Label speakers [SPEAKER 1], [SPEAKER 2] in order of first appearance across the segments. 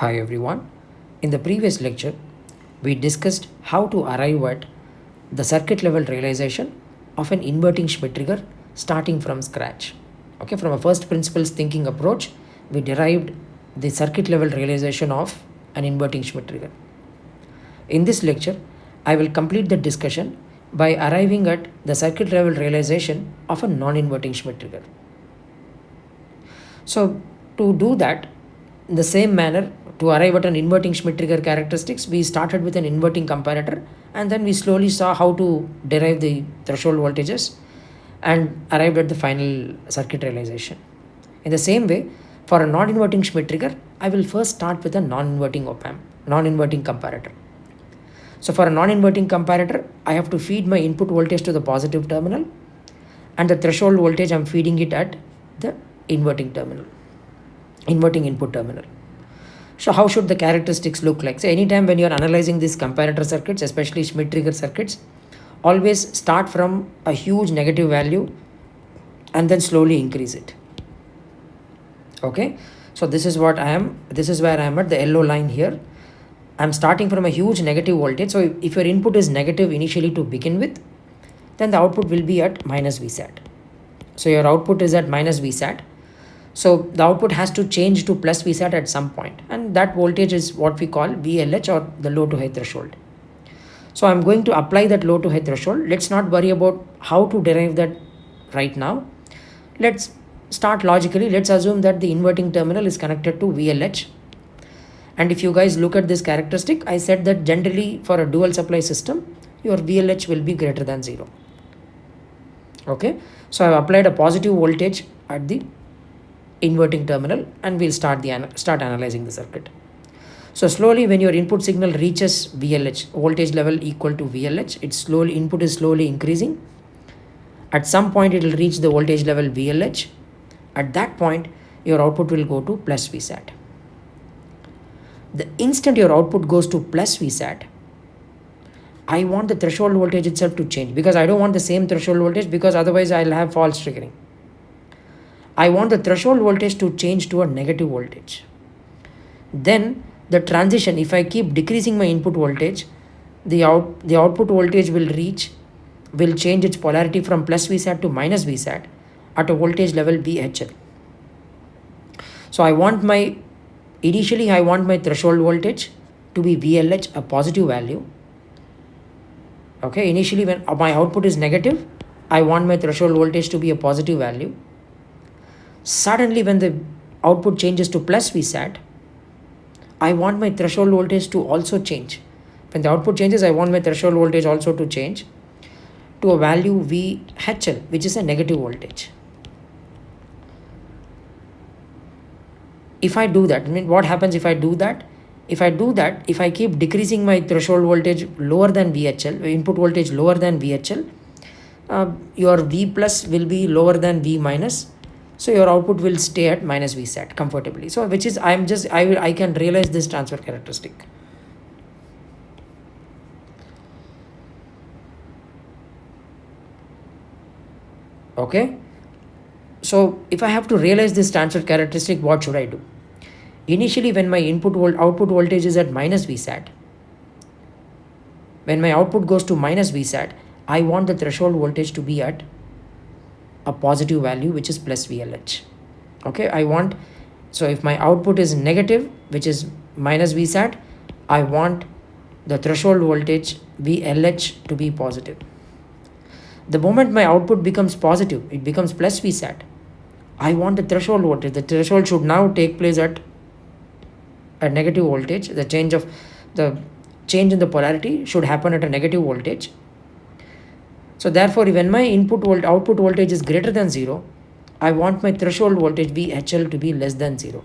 [SPEAKER 1] Hi everyone. In the previous lecture, we discussed how to arrive at the circuit level realization of an inverting Schmidt trigger starting from scratch. Okay, from a first principles thinking approach, we derived the circuit level realization of an inverting Schmidt trigger. In this lecture, I will complete the discussion by arriving at the circuit level realization of a non-inverting Schmidt trigger. So to do that, in the same manner, to arrive at an inverting Schmidt trigger characteristics, we started with an inverting comparator and then we slowly saw how to derive the threshold voltages and arrived at the final circuit realization. In the same way, for a non-inverting Schmidt trigger, I will first start with a non-inverting op-amp, non-inverting comparator. So for a non-inverting comparator, I have to feed my input voltage to the positive terminal and the threshold voltage I'm feeding it at the inverting input terminal. So how should the characteristics look like? So anytime when you are analyzing these comparator circuits, especially Schmidt trigger circuits, always start from a huge negative value and then slowly increase it. Okay, so this is where I am at the yellow line here. I'm starting from a huge negative voltage. So if your input is negative initially to begin with, then the output will be at minus Vsat. So your output is at minus Vsat. So the output has to change to plus Vsat at some point, and that voltage is what we call VLH, or the low to high threshold. So I'm going to apply that low to high threshold. Let's not worry about how to derive that right now. Let's start logically. Let's assume that the inverting terminal is connected to VLH. And if you guys look at this characteristic, I said that generally for a dual supply system, your VLH will be greater than 0. Okay, so I've applied a positive voltage at the inverting terminal and we'll start analyzing the circuit. So slowly, when your input signal reaches VLH, voltage level equal to VLH, input is slowly increasing. At some point it will reach the voltage level VLH. At that point your output will go to plus Vsat. The instant your output goes to plus Vsat, I want the threshold voltage itself to change, because I don't want the same threshold voltage, because otherwise I'll have false triggering. I want the threshold voltage to change to a negative voltage. Then the transition, if I keep decreasing my input voltage, the output voltage will change its polarity from plus Vsat to minus Vsat at a voltage level VHL. So initially I want my threshold voltage to be VLH, a positive value. Okay, initially when my output is negative, I want my threshold voltage to be a positive value. Suddenly when the output changes to plus Vsat, I want my threshold voltage to also change. When the output changes, I want my threshold voltage also to change to a value VHL, which is a negative voltage. If I do that, what happens if I do that? If I keep decreasing my threshold voltage lower than VHL, input voltage lower than VHL, your V plus will be lower than V minus. So your output will stay at minus Vsat comfortably. So which is, I can realize this transfer characteristic. Okay. So if I have to realize this transfer characteristic, what should I do? Initially, when my output voltage is at minus Vsat, when my output goes to minus Vsat, I want the threshold voltage to be at a positive value, which is plus VLH. Okay, so if my output is negative, which is minus Vsat, I want the threshold voltage VLH to be positive. The moment my output becomes positive, it becomes plus Vsat, I want the threshold voltage. The threshold should now take place at a negative voltage. The change in the polarity should happen at a negative voltage. So therefore, when my output voltage is greater than 0, I want my threshold voltage VHL to be less than 0.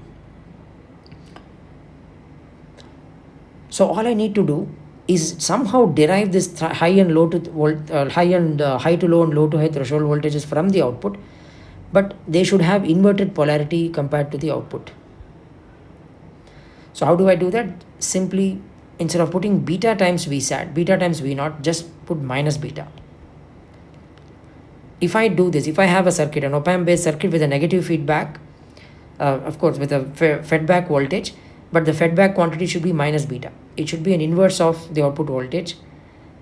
[SPEAKER 1] So all I need to do is somehow derive this high to low and low to high threshold voltages from the output, but they should have inverted polarity compared to the output. So how do I do that? Simply, instead of putting beta times Vsat, beta times V0, just put minus beta. If I do this, if I have a circuit, an op-amp based circuit with a negative feedback, of course with a feedback voltage, but the feedback quantity should be minus beta. It should be an inverse of the output voltage.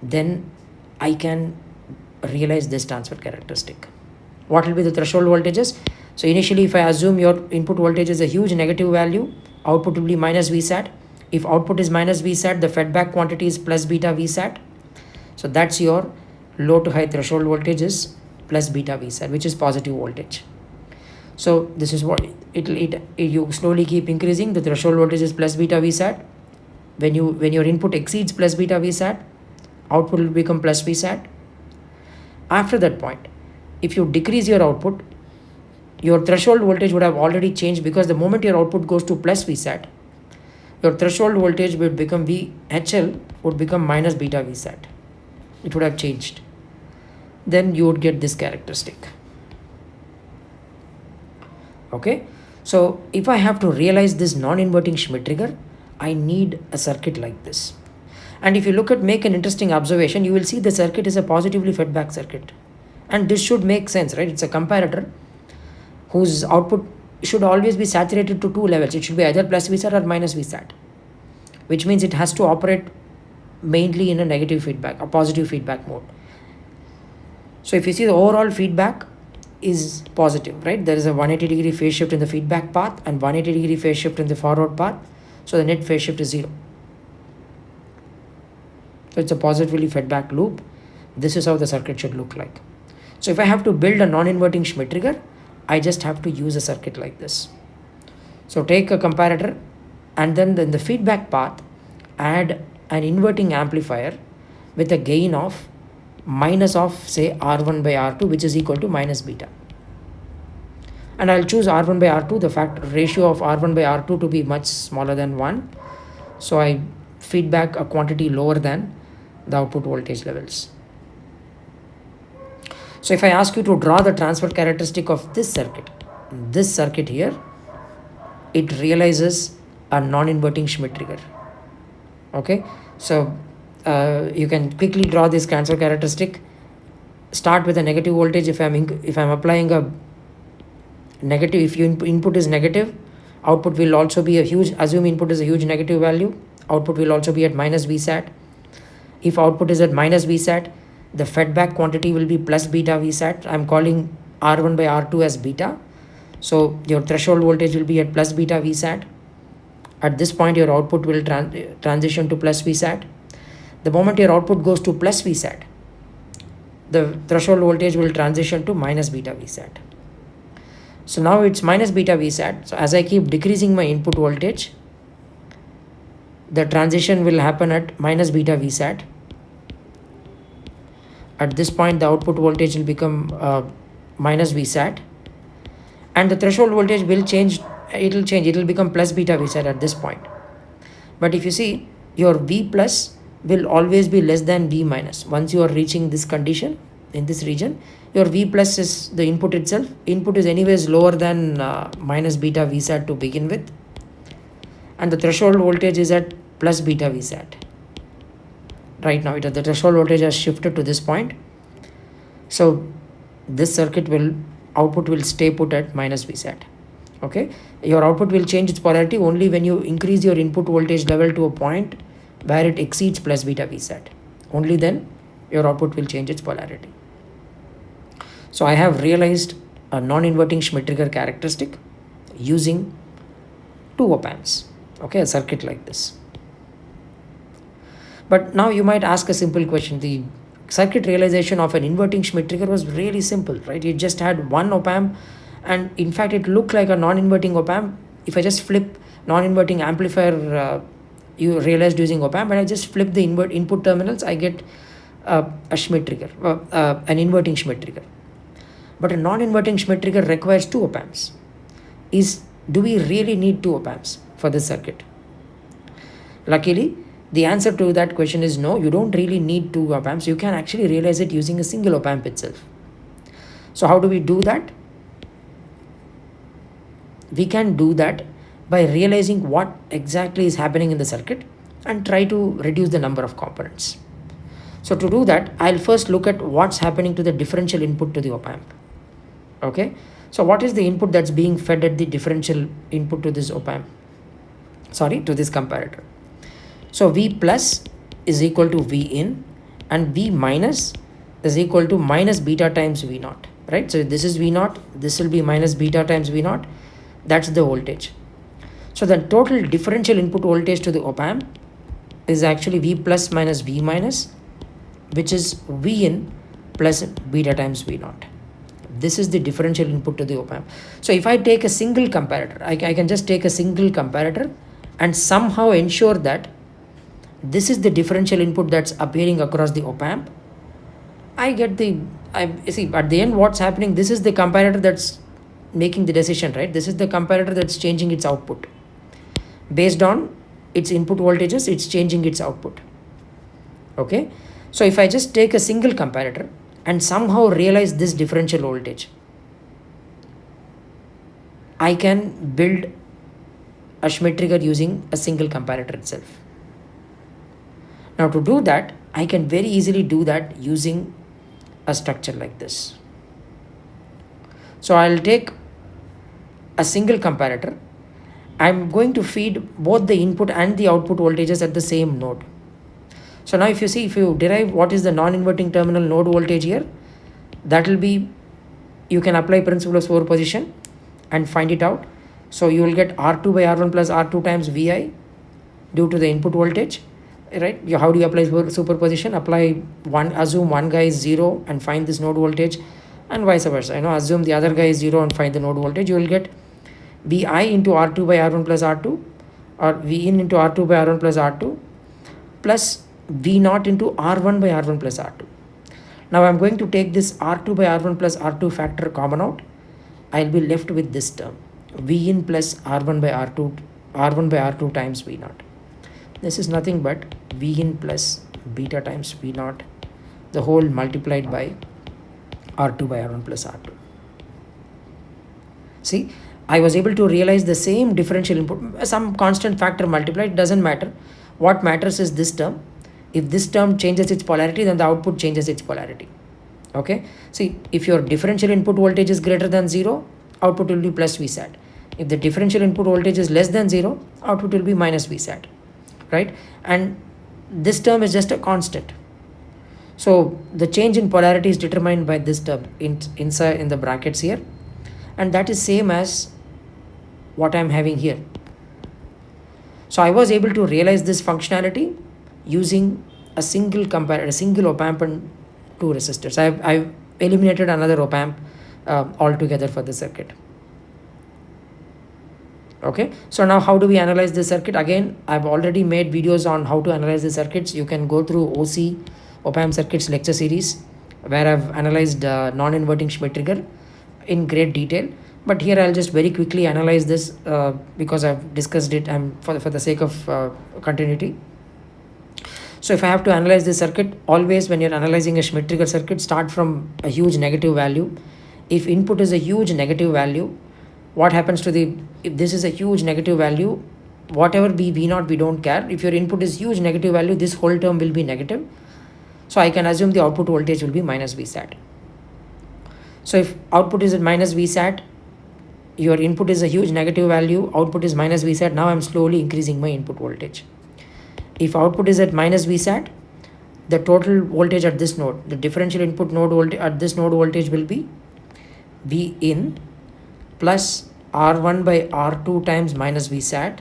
[SPEAKER 1] Then I can realize this transfer characteristic. What will be the threshold voltages? So initially, if I assume your input voltage is a huge negative value, output will be minus Vsat. If output is minus Vsat, the feedback quantity is plus beta Vsat. So that's your low to high threshold voltage is plus beta Vsat, which is positive voltage. So this is what you slowly keep increasing. The threshold voltage is plus beta Vsat. When your input exceeds plus beta Vsat, output will become plus Vsat. After that point, if you decrease your output, your threshold voltage would have already changed, because the moment your output goes to plus Vsat, your threshold voltage would become VHL would become minus beta Vsat. It would have changed. Then you would get this characteristic. Okay, so if I have to realize this non-inverting Schmidt trigger, I need a circuit like this. And if you make an interesting observation, you will see the circuit is a positively feedback circuit. And this should make sense, right? It's a comparator whose output should always be saturated to two levels. It should be either plus Vsat or minus Vsat, which means it has to operate mainly in a negative feedback, a positive feedback mode. So if you see, the overall feedback is positive, right? There is a 180-degree phase shift in the feedback path and 180-degree phase shift in the forward path. So the net phase shift is 0. So it's a positively feedback loop. This is how the circuit should look like. So if I have to build a non-inverting Schmidt trigger, I just have to use a circuit like this. So take a comparator, and then in the feedback path, add an inverting amplifier with a gain of minus of, say, R1 by R2, which is equal to minus beta. And I'll choose R1 by R2, the ratio of R1 by R2 to be much smaller than 1. So I feedback a quantity lower than the output voltage levels. So if I ask you to draw the transfer characteristic of this circuit here, it realizes a non-inverting Schmidt trigger. Okay, so you can quickly draw this transfer characteristic. Start with a negative voltage. If I'm applying a negative, if your input is negative, output will also be assume input is a huge negative value, output will also be at minus Vsat. If output is at minus Vsat, the feedback quantity will be plus beta Vsat. I'm calling R1 by R2 as beta. So your threshold voltage will be at plus beta Vsat. At this point, your output will transition to plus Vsat. The moment your output goes to plus Vsat, the threshold voltage will transition to minus beta Vsat. So now it's minus beta Vsat. So as I keep decreasing my input voltage, the transition will happen at minus beta Vsat. At this point, the output voltage will become minus Vsat, and the threshold voltage will change. It will become plus beta Vsat at this point. But if you see, your V plus will always be less than V minus. Once you are reaching this condition in this region, your V plus is the input itself. Input is anyways lower than minus beta Vsat to begin with, and the threshold voltage is at plus beta Vsat. Right now, the threshold voltage has shifted to this point. So this output will stay put at minus Vsat. Okay, your output will change its polarity only when you increase your input voltage level to a point where it exceeds plus beta Vsat. Only then your output will change its polarity. So I have realized a non-inverting Schmidt trigger characteristic using 2 op-amps. Okay, a circuit like this. But now you might ask a simple question. The circuit realization of an inverting Schmidt trigger was really simple, right? You just had one op-amp, and in fact it looked like a non-inverting op-amp. If I just flip non-inverting amplifier, you realized using op-amp, and I just flip the input terminals, I get a Schmidt trigger, an inverting Schmidt trigger. But a non-inverting Schmidt trigger requires 2 op-amps. Do we really need 2 op-amps for this circuit? Luckily, the answer to that question is no, you don't really need 2 op-amps. You can actually realize it using a single op-amp itself. So how do we do that? We can do that by realizing what exactly is happening in the circuit and try to reduce the number of components. So to do that, I'll first look at what's happening to the differential input to the op-amp. Okay, so what is the input that's being fed at the differential input to this op-amp? to this comparator. So V plus is equal to V in, and V minus is equal to minus beta times V naught, right? So this is V naught, this will be minus beta times V naught, that's the voltage. So the total differential input voltage to the op-amp is actually V plus minus V minus, which is V in plus beta times V naught. This is the differential input to the op-amp. So if I take a single comparator, I can just take a single comparator and somehow ensure that this is the differential input that's appearing across the op-amp. I see at the end what's happening, this is the comparator that's making the decision, right? This is the comparator that's changing its output. Based on its input voltages, it's changing its output. Okay, so if I just take a single comparator and somehow realize this differential voltage, I can build a Schmidt trigger using a single comparator itself. Now to do that, I can very easily do that using a structure like this. So I'll take a single comparator. I'm going to feed both the input and the output voltages at the same node. So now if you see, if you derive what is the non-inverting terminal node voltage here, that will be, you can apply principle of superposition and find it out. So you will get R2 by R1 plus R2 times Vi due to the input voltage, right? How do you apply superposition? Apply assume one guy is 0 and find this node voltage, and vice versa. Assume the other guy is 0 and find the node voltage. You will get Vi into R2 by R1 plus R2, or V in into R2 by R1 plus R2 plus V naught into R1 by R1 plus R2. Now I'm going to take this R2 by R1 plus R2 factor common out. I'll be left with this term, V in plus R1 by R2 times V naught. This is nothing but V in plus beta times V naught, the whole multiplied by R2 by R1 plus R2. See, I was able to realize the same differential input, some constant factor multiplied, doesn't matter. What matters is this term. If this term changes its polarity, then the output changes its polarity. Okay. See, if your differential input voltage is greater than 0, output will be plus Vsat. If the differential input voltage is less than 0, output will be minus Vsat, right? And this term is just a constant. So the change in polarity is determined by this term inside in the brackets here, and that is same as what I'm having here. So I was able to realize this functionality using a single comparator, a single op-amp and two resistors. I've eliminated another op-amp altogether for the circuit. Okay, so now how do we analyze this circuit? Again, I've already made videos on how to analyze the circuits. You can go through OC op-amp circuits lecture series where I've analyzed non-inverting Schmidt trigger in great detail. But here I'll just very quickly analyze this because I've discussed it for the sake of continuity. So if I have to analyze this circuit, always when you're analyzing a Schmidt trigger circuit, start from a huge negative value. If input is a huge negative value, what happens to if this is a huge negative value, whatever be V0, we don't care. If your input is huge negative value, this whole term will be negative. So I can assume the output voltage will be minus Vsat. So if output is at minus Vsat, your input is a huge negative value, output is minus Vsat, now I'm slowly increasing my input voltage. If output is at minus Vsat, the total voltage at this node, the differential input node voltage at this node voltage will be V in plus R1 by R2 times minus Vsat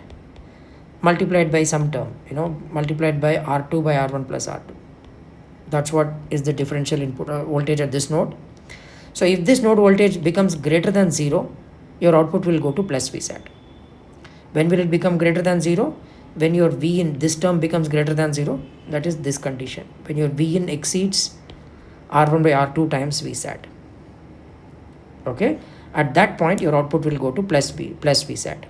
[SPEAKER 1] multiplied by some term, multiplied by R2 by R1 plus R2. That's what is the differential input voltage at this node. So if this node voltage becomes greater than 0, your output will go to plus Vsat. When will it become greater than 0? When your V in this term becomes greater than 0, that is this condition. When your V in exceeds R1 by R2 times Vsat. Okay, at that point your output will go to plus Vsat.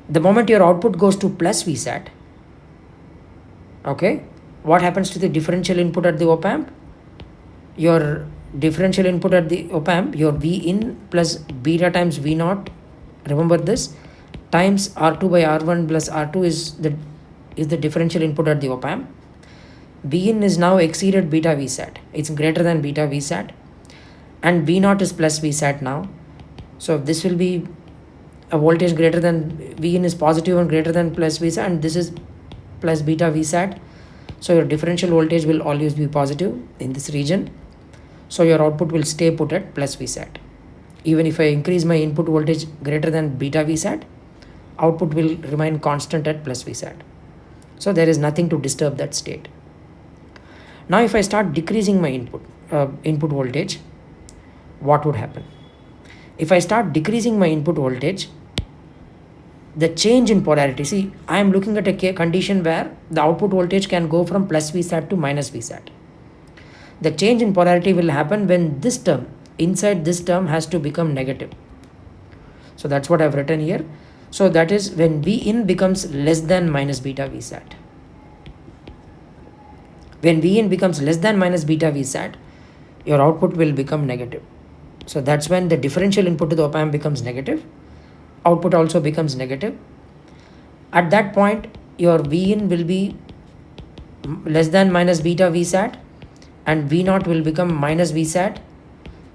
[SPEAKER 1] The moment your output goes to plus Vsat, okay, what happens to the differential input at the op-amp? Your differential input at the op-amp, your V in plus beta times V naught, remember this, times R2 by R1 plus R2 is the differential input at the op-amp. V in is now exceeded beta Vsat. It's greater than beta Vsat. And V naught is plus Vsat now. So this will be a voltage greater than V in is positive and greater than plus VSAT, and this is plus beta VSAT. So your differential voltage will always be positive in this region. So your output will stay put at plus VSAT. Even if I increase my input voltage greater than beta VSAT, output will remain constant at plus VSAT. So there is nothing to disturb that state. Now if I start decreasing my input voltage, what would happen? If I start decreasing my input voltage, the change in polarity, see, I am looking at a condition where the output voltage can go from plus VSAT to minus VSAT. The change in polarity will happen when this term, inside this term, has to become negative. So that's what I've written here. So that is when V in becomes less than minus beta VSAT. When V in becomes less than minus beta VSAT, your output will become negative. So that's when the differential input to the op-amp becomes negative. Output also becomes negative. At that point, your V in will be less than minus beta VSAT and V naught will become minus VSAT.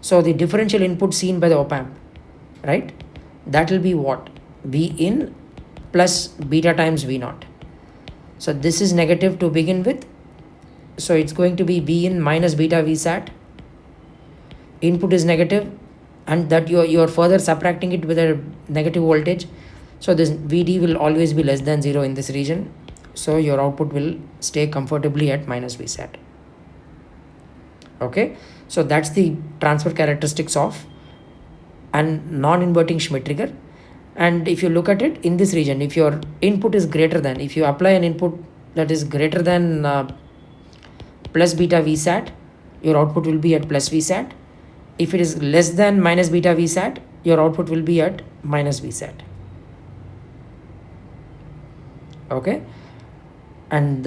[SPEAKER 1] So the differential input seen by the op-amp, right? That will be what? V in plus beta times V naught. So this is negative to begin with. So it's going to be V in minus beta VSAT. Input is negative, and that you are further subtracting it with a negative voltage. So this VD will always be less than 0 in this region. So your output will stay comfortably at minus VSAT. Okay, so that's the transfer characteristics of a non-inverting Schmidt trigger. And if you look at it in this region, if your input is greater than, if you apply an input that is greater than plus beta VSAT, your output will be at plus VSAT. If it is less than minus beta VSAT, your output will be at minus VSAT. Okay, and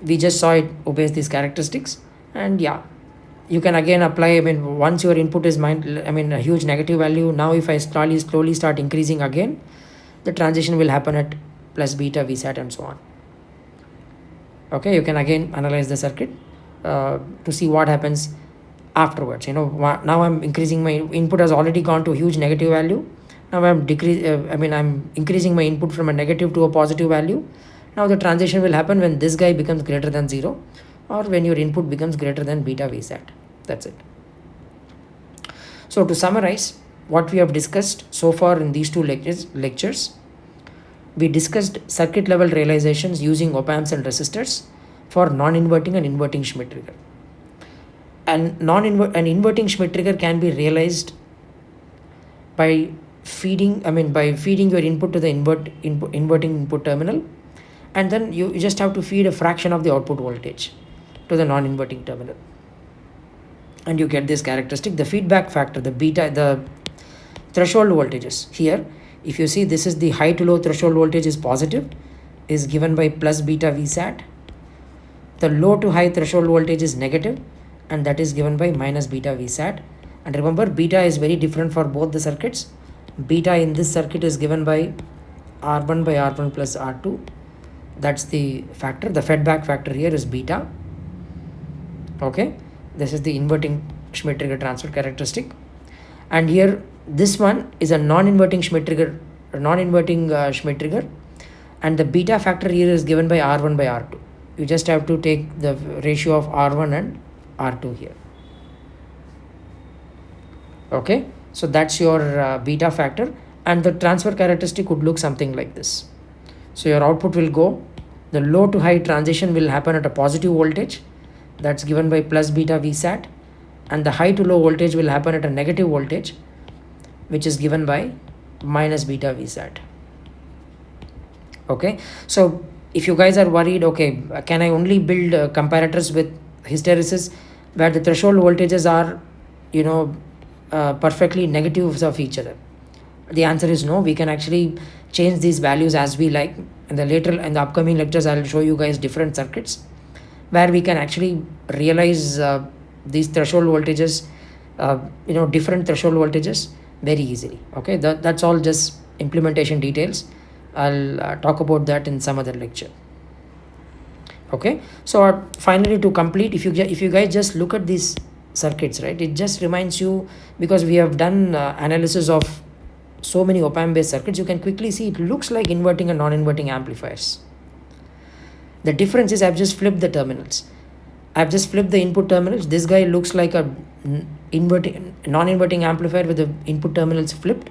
[SPEAKER 1] we just saw it obeys these characteristics. And yeah, you can again apply. I mean, once your input is a huge negative value, now if I slowly start increasing again, the transition will happen at plus beta VSAT and so on. Okay, you can again analyze the circuit to see what happens afterwards. Now I'm increasing my input has already gone to a huge negative value. Now I'm increasing my input from a negative to a positive value. Now the transition will happen when this guy becomes greater than 0, or when your input becomes greater than beta VSAT. That's it. So to summarize what we have discussed so far in these two lectures, we discussed circuit level realizations using op-amps and resistors for non-inverting and inverting Schmidt trigger. And an inverting Schmidt trigger can be realized by feeding your input to the inverting input terminal, and then you just have to feed a fraction of the output voltage to the non-inverting terminal, and you get this characteristic. The feedback factor, the threshold voltages here, if you see, this is the high to low threshold voltage is positive, is given by plus beta VSAT. The low to high threshold voltage is negative, and that is given by minus beta VSAT. And remember, beta is very different for both the circuits. Beta in this circuit is given by R1 by R1 plus R2. That's the factor. The feedback factor here is beta. Okay, this is the inverting Schmidt trigger transfer characteristic. And here, this one is a non-inverting Schmidt trigger, Schmidt trigger, and the beta factor here is given by R1 by R2. You just have to take the ratio of R1 and R2 here. Okay, so that's your beta factor, and the transfer characteristic would look something like this. So your output will go, the low to high transition will happen at a positive voltage, that's given by plus beta VSAT, and the high to low voltage will happen at a negative voltage, which is given by minus beta VSAT. Okay, so if you guys are worried, okay, can I only build comparators with hysteresis where the threshold voltages are perfectly negatives of each other? The answer is no. We can actually change these values as we like. In the upcoming lectures, I'll show you guys different circuits where we can actually realize these threshold voltages, different threshold voltages very easily. Okay, that's all just implementation details. I'll talk about that in some other lecture. Okay, so finally, to complete, if you guys just look at these circuits, right, it just reminds you, because we have done analysis of so many op-amp based circuits, you can quickly see it looks like inverting and non-inverting amplifiers. The difference is I've just flipped the terminals. I've just flipped the input terminals. This guy looks like a non-inverting amplifier with the input terminals flipped.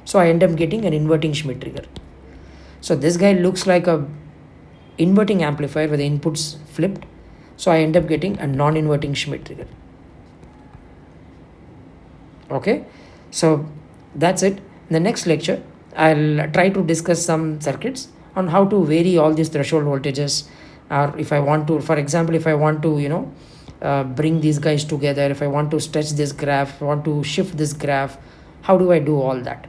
[SPEAKER 1] So I end up getting an inverting Schmidt trigger. So this guy looks like a inverting amplifier with the inputs flipped. So I end up getting a non-inverting Schmidt trigger. Okay, so that's it. In the next lecture, I'll try to discuss some circuits on how to vary all these threshold voltages, or if I want to, for example, if I want to, bring these guys together, if I want to stretch this graph, if I want to shift this graph, how do I do all that?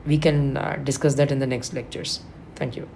[SPEAKER 1] We can discuss that in the next lectures. Thank you.